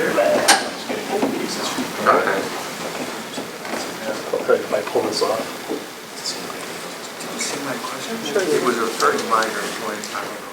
Okay, if I pull this off. See my question? It was a very minor point. I don't know.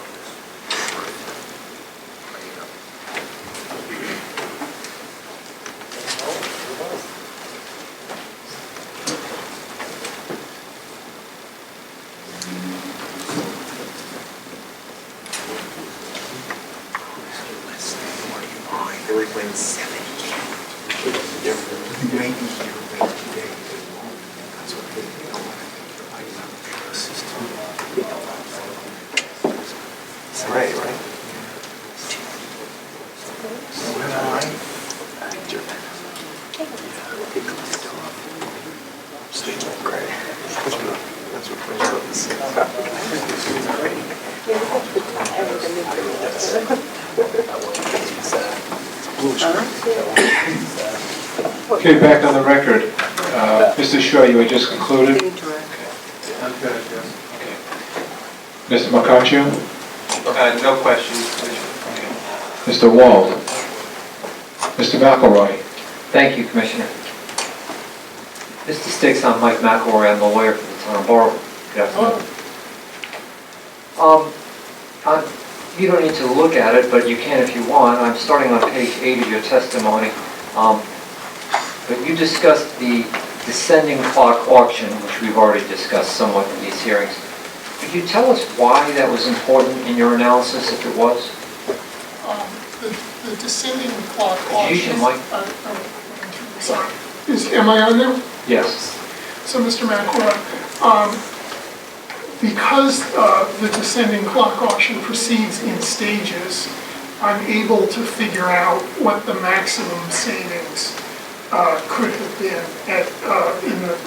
Okay, back on the record. Mr. Shaw, you had just concluded? Mr. Macaccio? No questions. Okay. Mr. Wald? Mr. McElroy? Thank you, Commissioner. Mr. Sticks, I'm Mike McElroy. I'm the lawyer for the town of Burrillville. Good afternoon. You don't need to look at it, but you can if you want. I'm starting on page 8 of your testimony. But you discussed the descending clock auction, which we've already discussed somewhat in these hearings. Could you tell us why that was important in your analysis, if it was? The descending clock auction. Mike? Sorry. Am I on there? Yes. So, Mr. McElroy, because the descending clock auction proceeds in stages, I'm able to figure out what the maximum savings could have been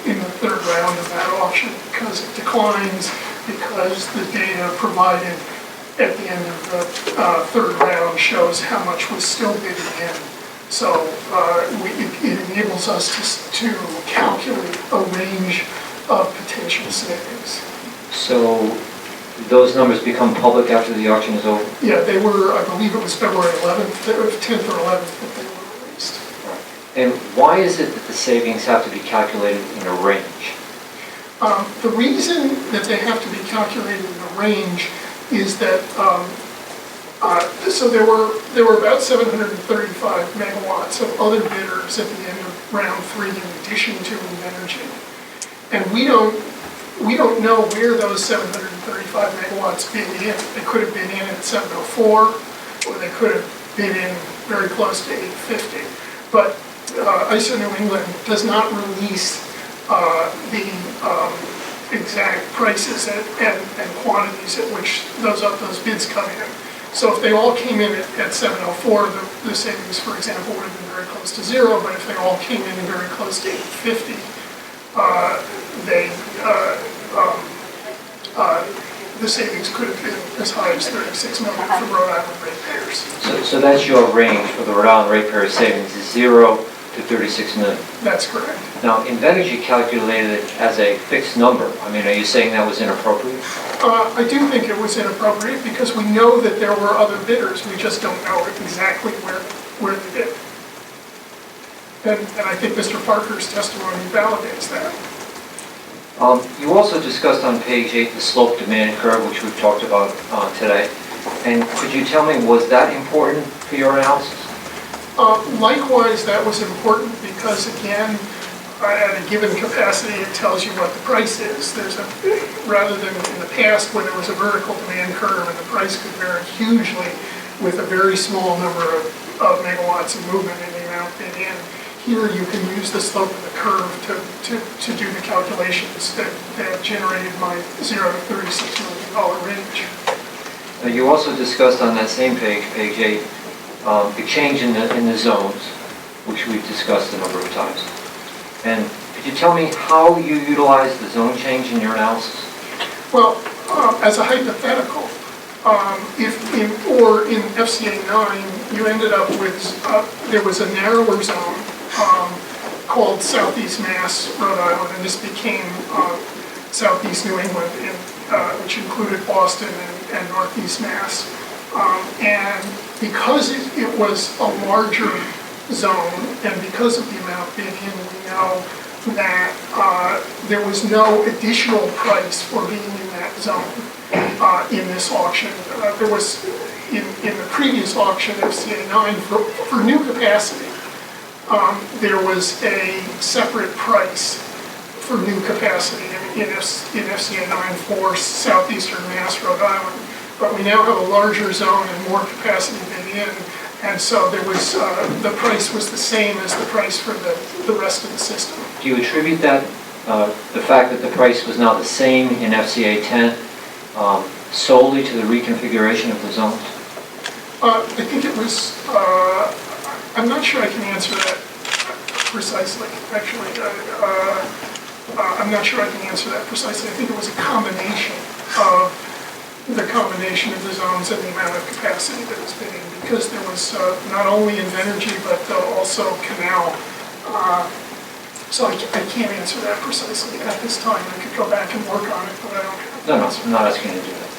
in the third round of that auction, because it declines, because the data provided at the end of the third round shows how much was still bidding in. So it enables us to calculate a range of potential savings. So those numbers become public after the auction is over? Yeah, they were, I believe it was February 11th, 10th or 11th that they were released. And why is it that the savings have to be calculated in a range? The reason that they have to be calculated in a range is that, so there were about 735 megawatts of other bidders at the end of round 3 in addition to Invenergy. And we don't know where those 735 megawatts bid in. They could have been in at 704, or they could have been in very close to 850. But ISO New England does not release the exact prices and quantities at which those bids come in. So if they all came in at 704, the savings, for example, would have been very close to 0. But if they all came in very close to 850, the savings could have been as high as $36 million for Rhode Island ratepayers. So that's your range for the Rhode Island ratepayer savings is 0 to 36 million. That's correct. Now, Invenergy calculated it as a fixed number. I mean, are you saying that was inappropriate? I do think it was inappropriate because we know that there were other bidders. We just don't know exactly where they bid. And I think Mr. Parker's testimony validates that. You also discussed on page 8 the slope demand curve, which we've talked about today. And could you tell me, was that important for your analysis? Likewise, that was important because, again, at a given capacity, it tells you what the price is. Rather than in the past when there was a vertical demand curve and the price could vary hugely with a very small number of megawatts of movement in the amount bid in. Here you can use the slope of the curve to do the calculations that generated my 0 to $36 million range. You also discussed on that same page, page 8, the change in the zones, which we've discussed a number of times. And could you tell me how you utilize the zone change in your analysis? Well, as a hypothetical, in FCA 9, you ended up with, there was a narrower zone called Southeast Mass, Rhode Island, and this became Southeast New England, which included Boston and Northeast Mass. And because it was a larger zone, and because of the amount bid in, we know that there was no additional price for being in that zone in this auction. There was, in the previous auction, FCA 9, for new capacity, there was a separate price for new capacity in FCA 9 for southeastern Mass, Rhode Island. But we now have a larger zone and more capacity bid in, and so there was, the price was the same as the price for the rest of the system. Do you attribute that, the fact that the price was now the same in FCA 10 solely to the reconfiguration of the zones? I think it was, I'm not sure I can answer that precisely, actually. I'm not sure I can answer that precisely. I think it was a combination of the zones and the amount of capacity that was bid in, because there was not only Invenergy, but also Canal. So I can't answer that precisely at this time. I could go back and work on it, but I don't have No, I'm not asking you to do that.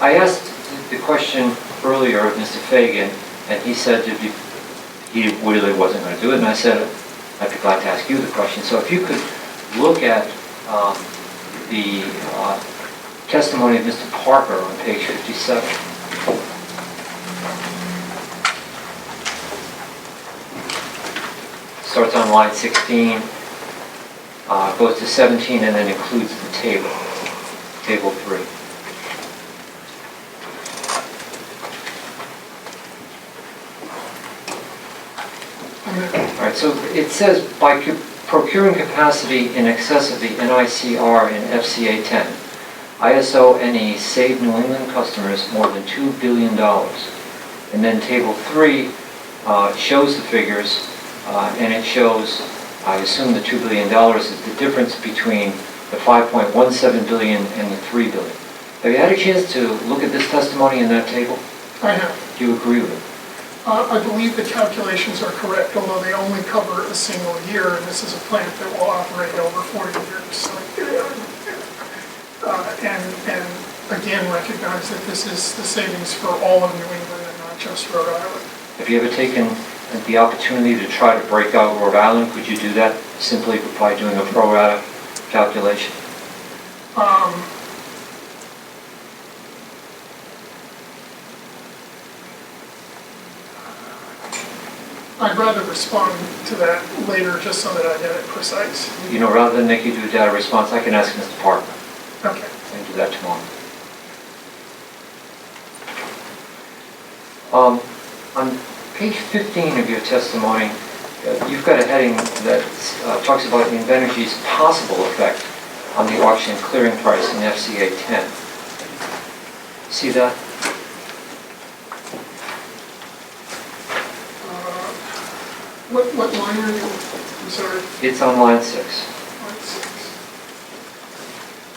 I asked the question earlier of Mr. Fagan, and he said that he really wasn't going to do it, and I said I'd be glad to ask you the question. So if you could look at the testimony of Mr. Parker on page 57. Starts on line 16, goes to 17, and then includes the table, table 3. All right, so it says, by procuring capacity in excess of the NICR in FCA 10, ISO NE saved New England customers more than $2 billion. And then table 3 shows the figures, and it shows, I assume the $2 billion is the difference between the $5.17 billion and the $3 billion. Have you had a chance to look at this testimony in that table? I have. Do you agree with it? I believe the calculations are correct, although they only cover a single year, and this is a plant that will operate over 40 years. So, and again, recognize that this is the savings for all of New England and not just Rhode Island. Have you ever taken the opportunity to try to break out Rhode Island? Could you do that simply by doing a pro rata calculation? I'd rather respond to that later, just so that I get it precise. You know, rather than make you do a data response, I can ask Mr. Parker. Okay. And do that tomorrow. On page 15 of your testimony, you've got a heading that talks about Invenergy's possible effect on the auction clearing price in FCA 10. See that? What line are you? I'm sorry. It's on line 6.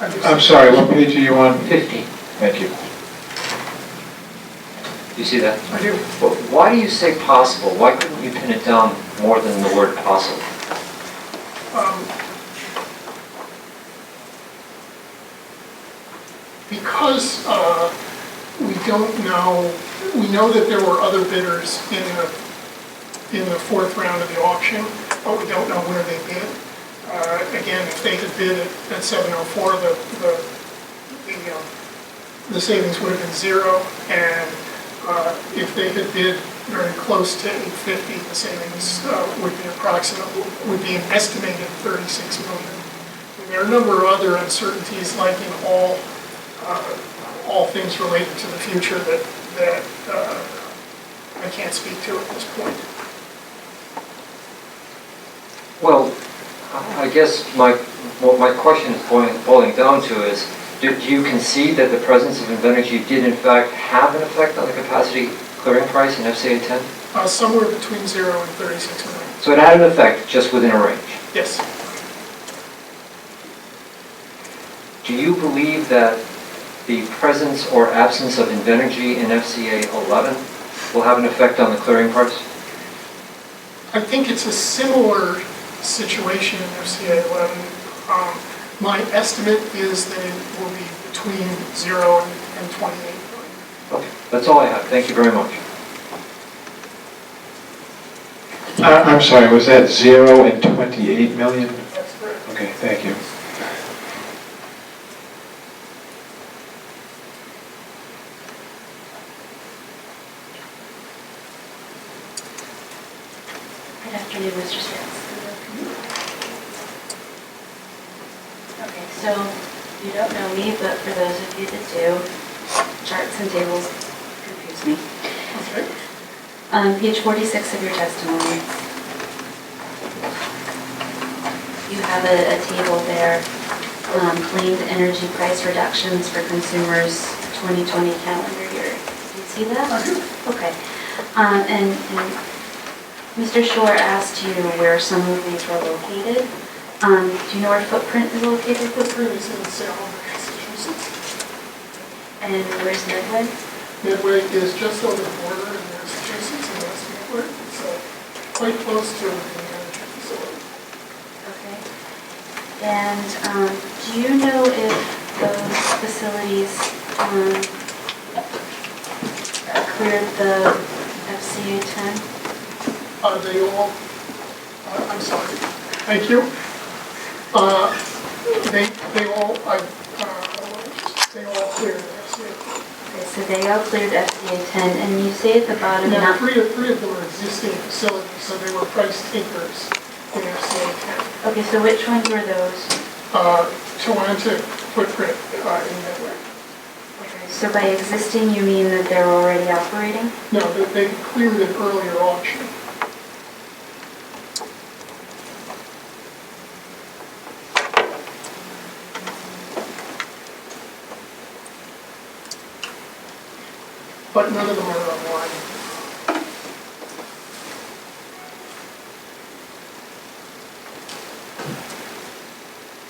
Line 6. I'm sorry, what page are you on? 15. Thank you. You see that? I do. But why do you say possible? Why couldn't you pin it down more than the word possible? Because we don't know, we know that there were other bidders in the fourth round of the auction, but we don't know where they bid. Again, if they had bid at 704, the savings would have been 0, and if they had bid very close to 850, the savings would be an estimated 36 million. And there are a number of other uncertainties, like in all things related to the future that I can't speak to at this point. Well, I guess what my question is boiling down to is, do you concede that the presence of Invenergy did in fact have an effect on the capacity clearing price in FCA 10? Somewhere between 0 and 36 million. So it had an effect, just within a range. Yes. Do you believe that the presence or absence of Invenergy in FCA 11 will have an effect on the clearing price? I think it's a similar situation in FCA 11. My estimate is that it will be between 0 and 28 million. Okay, that's all I have. Thank you very much. I'm sorry, was that 0 and 28 million? That's correct. Okay, thank you. Good afternoon, Mr. Spence. Okay, so you don't know me, but for those of you that do, charts and tables confuse me. Okay. On page 46 of your testimony, you have a table there, claimed energy price reductions for consumers 2020 calendar year. Do you see that? Okay. And Mr. Shore asked you where some of these were located. Do you know where Footprint is located? Footprint is in Salem, Massachusetts. And where's Midway? Midway is just over the border in Massachusetts and West Midway, so quite close to the energy facility. Okay. And do you know if those facilities cleared the FCA 10? They all, I'm sorry, thank you. They all cleared the FCA. Okay, so they all cleared FCA 10, and you say at the bottom... Now, not- three of them were existing facilities, so they were price takers in FCA 10. Okay, so which ones were those? Atlantic, Footprint in Midway. Okay, so by existing, you mean that they're already operating? No, they cleared an earlier auction. But none of them are online.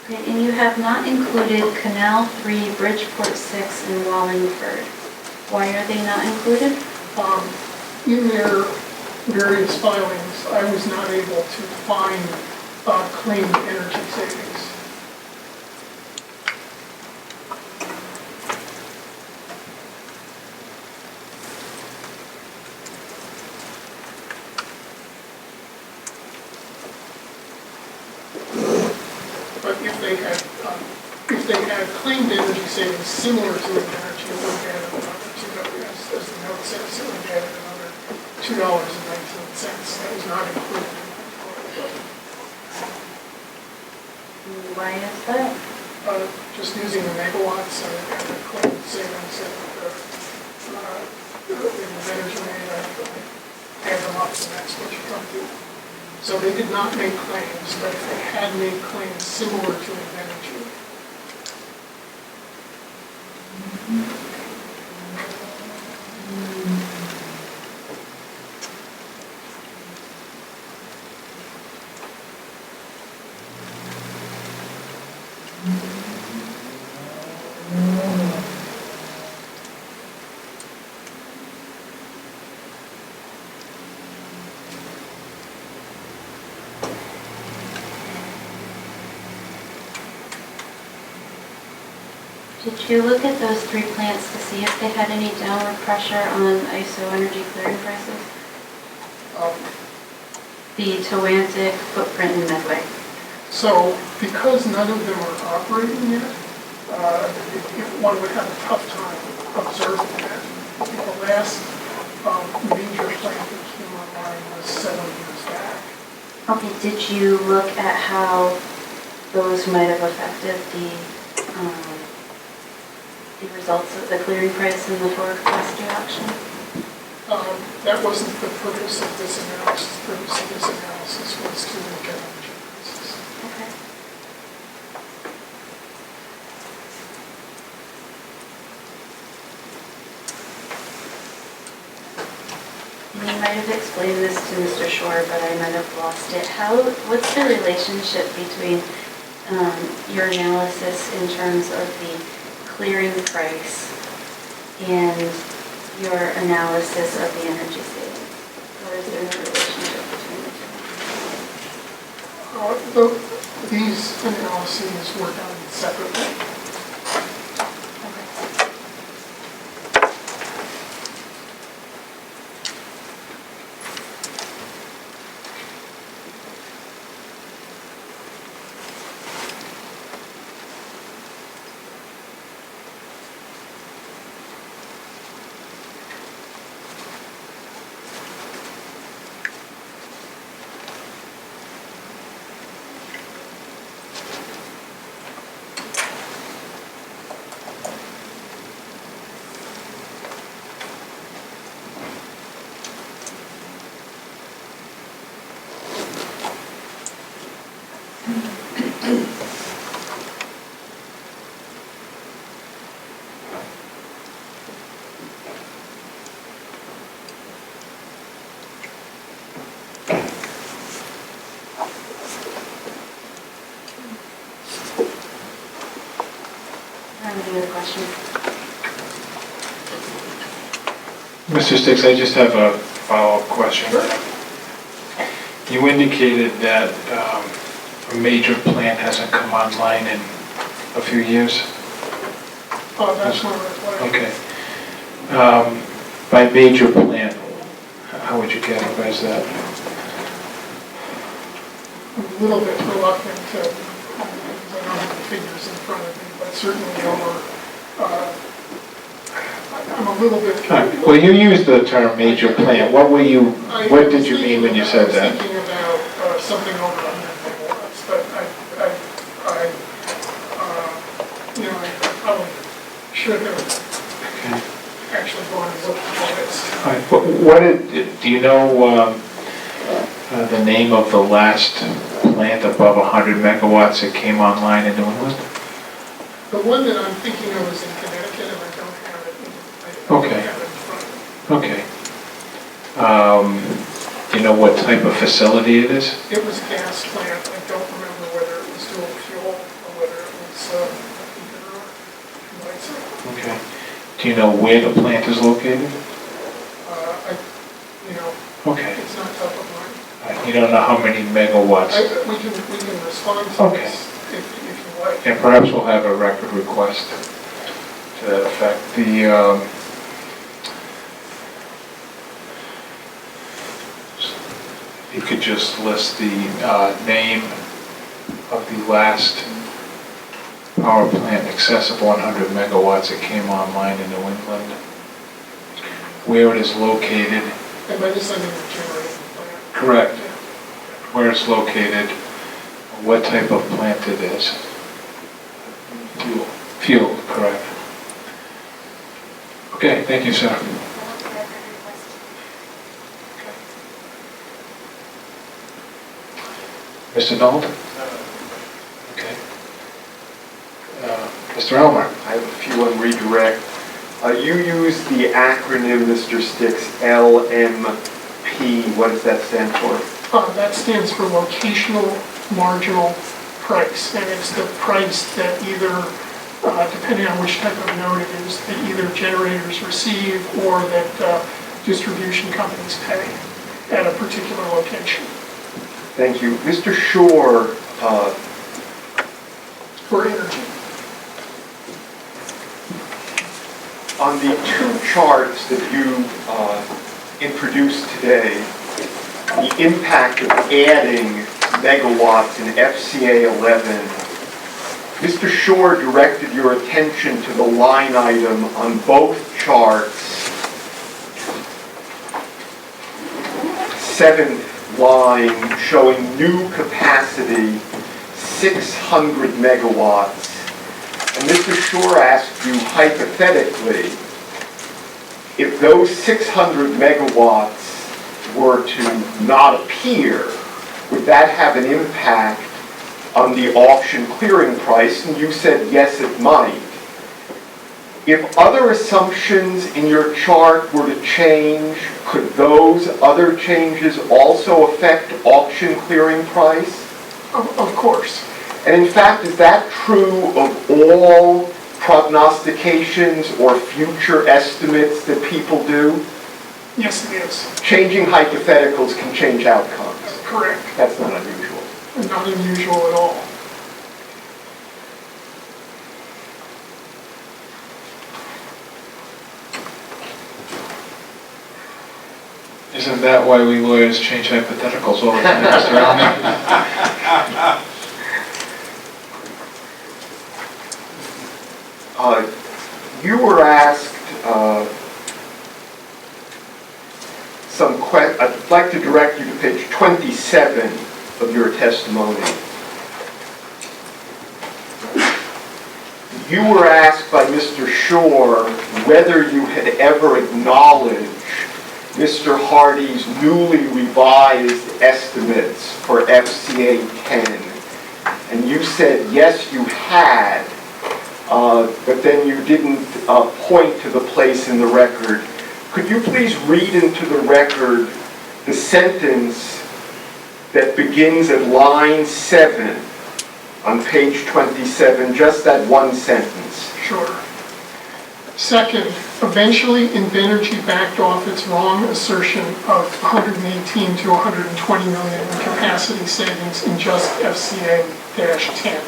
Okay, and you have not included Canal 3, Bridgeport 6, and Wallingford. Why are they not included? In their various filings, I was not able to find claimed energy savings. But if they had claimed energy savings similar to Invenergy, it would have added another $2, as the note says, it would have added another $2.19. That was not included in my report. Why is that? Just using the megawatts and the claimed savings that Invenergy made, I add them up and that's what you come to. So they did not make claims, but if they had made claims similar to Invenergy, Did you look at those three plants to see if they had any downward pressure on ISO energy clearing prices? The Toantic, Footprint, and Medway. so because none of them are operating yet, one would have a tough time observing that. The last major plant that came online was 7 years back. Okay, did you look at how those might have affected the results of the clearing price in the forward capacity auction? That wasn't the purpose of this analysis. The purpose of this analysis was to look at energy prices. Okay. You might have explained this to Mr. Shore, but I might have lost it. What's the relationship between your analysis in terms of the clearing price and your analysis of the energy savings? Or is there no relationship between the two? These analyses were done separately. asking me the question. Mr. Sticks, I just have a follow-up question. You indicated that a major plant hasn't come online in a few years? Oh, that's not right. Okay. By major plant, how would you categorize that? I'm a little bit reluctant to, I don't have the figures in front of me, but certainly I'm a little bit. Well, you used the term major plant. What did you mean when you said that? I was thinking about something over 100 megawatts, but I probably should have actually gone and looked at this. Do you know the name of the last plant above 100 megawatts that came online in New England? The one that I'm thinking of is in Connecticut, and I don't have it. Okay. Okay. Do you know what type of facility it is? It was a gas plant. I don't remember whether it was dual fuel or whether it was Invenergy. Okay. Do you know where the plant is located? Okay. It's not top of mind. You don't know how many megawatts? We can respond to Okay. this if you like. And perhaps we'll have a record request to that effect. You could just list the name of the last power plant in excess of 100 megawatts that came online in New England, where it is located. And by this I mean the generating plant. Correct. Where it's located, what type of plant it is. Fuel. Fuel, correct. Okay, thank you, sir. Mr. Nold? Okay. Mr. Elmer? I have a few on redirect. You use the acronym, Mr. Sticks, LMP. What does that stand for? That stands for locational marginal price, and it's the price that either, depending on which type of node it is, that either generators receive or that distribution companies pay at a particular location. Thank you. Mr. Shore, For energy. on the two charts that you introduced today, the impact of adding megawatts in FCA 11, Mr. Shore directed your attention to the line item on both charts, 7th line showing new capacity, 600 megawatts. And Mr. Shore asked you hypothetically, if those 600 megawatts were to not appear, would that have an impact on the auction clearing price? And you said yes, it might. If other assumptions in your chart were to change, could those other changes also affect auction clearing price? Of course. And in fact, is that true of all prognostications or future estimates that people do? Yes, it is. Changing hypotheticals can change outcomes. Correct. That's not unusual. Not unusual at all. Isn't that why we lawyers change hypotheticals all the time, Mr. Elmer? You were asked I'd like to direct you to page 27 of your testimony. You were asked by Mr. Shore whether you had ever acknowledged Mr. Hardy's newly revised estimates for FCA 10. And you said, yes, you had, but then you didn't point to the place in the record. Could you please read into the record the sentence that begins at line 7 on page 27, just that one sentence? Sure. Second, eventually Invenergy backed off its wrong assertion of 118 to 120 million in capacity savings in just FCA-10.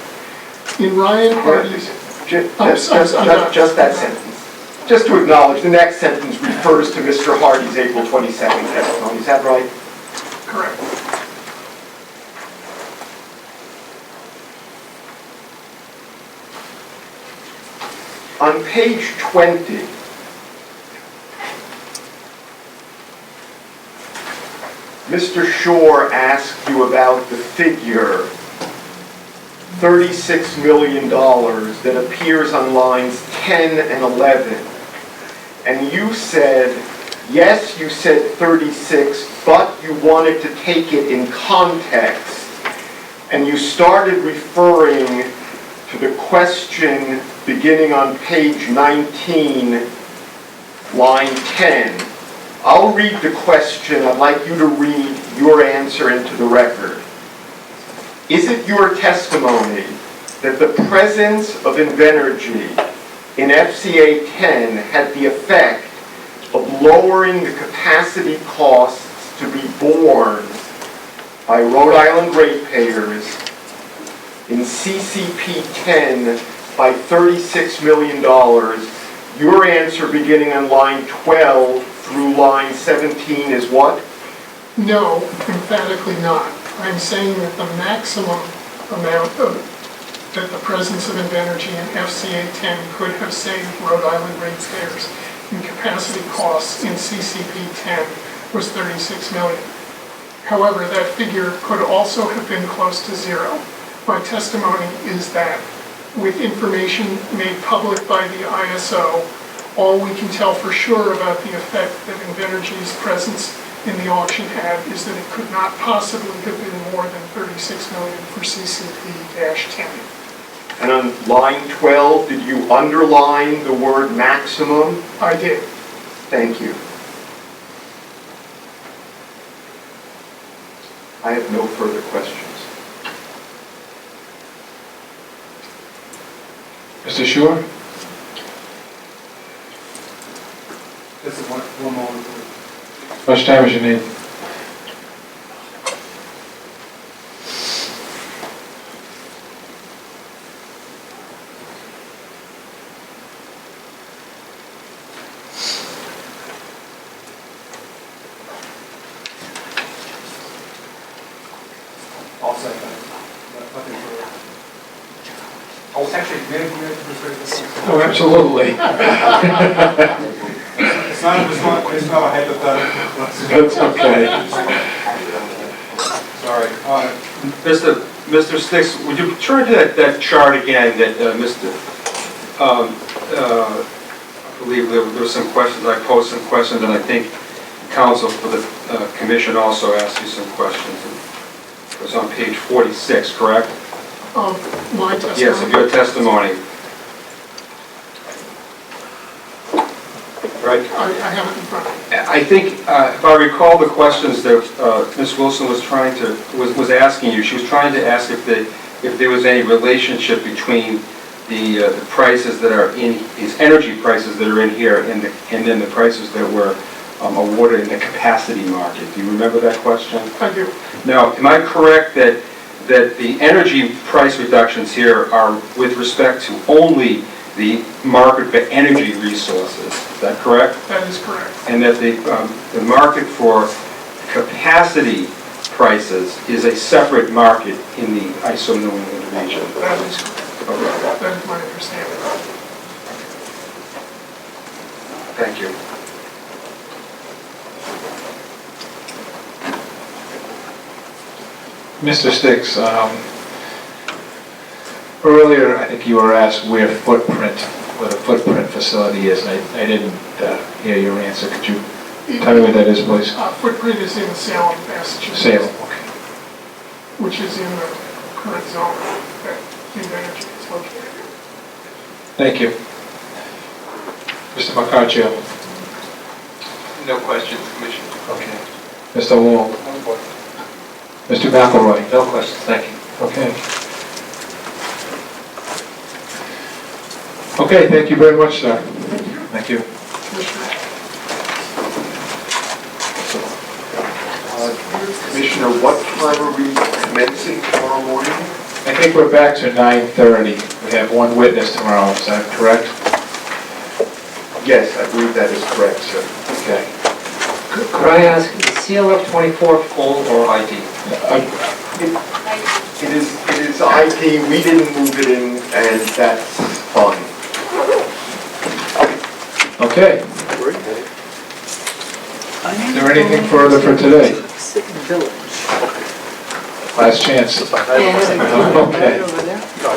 In Ryan Hardy's... Just that sentence. Just to acknowledge, the next sentence refers to Mr. Hardy's April 22nd testimony. Is that right? Correct. On page 20, Mr. Shore asked you about the figure $36 million that appears on lines 10 and 11. And you said, yes, you said 36, but you wanted to take it in context. And you started referring to the question beginning on page 19, line 10. I'll read the question. I'd like you to read your answer into the record. Is it your testimony that the presence of Invenergy in FCA 10 had the effect of lowering the capacity costs to be borne by Rhode Island ratepayers in CCP 10 by $36 million? Your answer beginning on line 12 through line 17 is what? No, emphatically not. I'm saying that the maximum amount that the presence of Invenergy in FCA 10 could have saved Rhode Island ratepayers in capacity costs in CCP 10 was $36 million. However, that figure could also have been close to zero. My testimony is that with information made public by the ISO, all we can tell for sure about the effect that Invenergy's presence in the auction had is that it could not possibly have been more than $36 million for CCP-10. And on line 12, did you underline the word maximum? I did. Thank you. I have no further questions. Mr. Shore? This is one moment, please. How much time is you need? I'll say that. Nothing further. Oh, actually, maybe we have to refer this. Oh, absolutely. It's not a response, it's not a hypothetical. That's okay. Sorry. Mr. Sticks, would you turn to that chart again that I believe there were some questions, I posed some questions, and I think counsel for the commission also asked you some questions. It was on page 46, correct? Of my testimony? Yes, of your testimony. Right? I have it in front of me. I think, if I recall the questions that Ms. Wilson was asking you, she was trying to ask if there was any relationship between the prices that are in, these energy prices that are in here and then the prices that were awarded in the capacity market. Do you remember that question? I do. Now, am I correct that the energy price reductions here are with respect to only the market for energy resources? Is that correct? That is correct. And that the market for capacity prices is a separate market in the ISO New England region? That is correct. Okay. That is my understanding. Thank you. Mr. Sticks, earlier I think you were asked where the footprint facility is, and I didn't hear your answer. Could you tell me where that is, please? Footprint is in Salem, Massachusetts. Salem, okay. Which is in the current zone that Invenergy is located in. Thank you. Mr. Marcaccio? No questions, Commissioner. Okay. Mr. Wall? Mr. McElroy? No questions, thank you. Okay. Okay, thank you very much, sir. Thank you. Commissioner, what time are we commencing tomorrow morning? I think we're back to 9:30. We have one witness tomorrow, is that correct? Yes, I believe that is correct, sir. Okay. Could I ask, is CLF 24 full or ID? It is ID, we didn't move it in, and that's fine. Okay. Is there anything further for today? Last chance. Okay.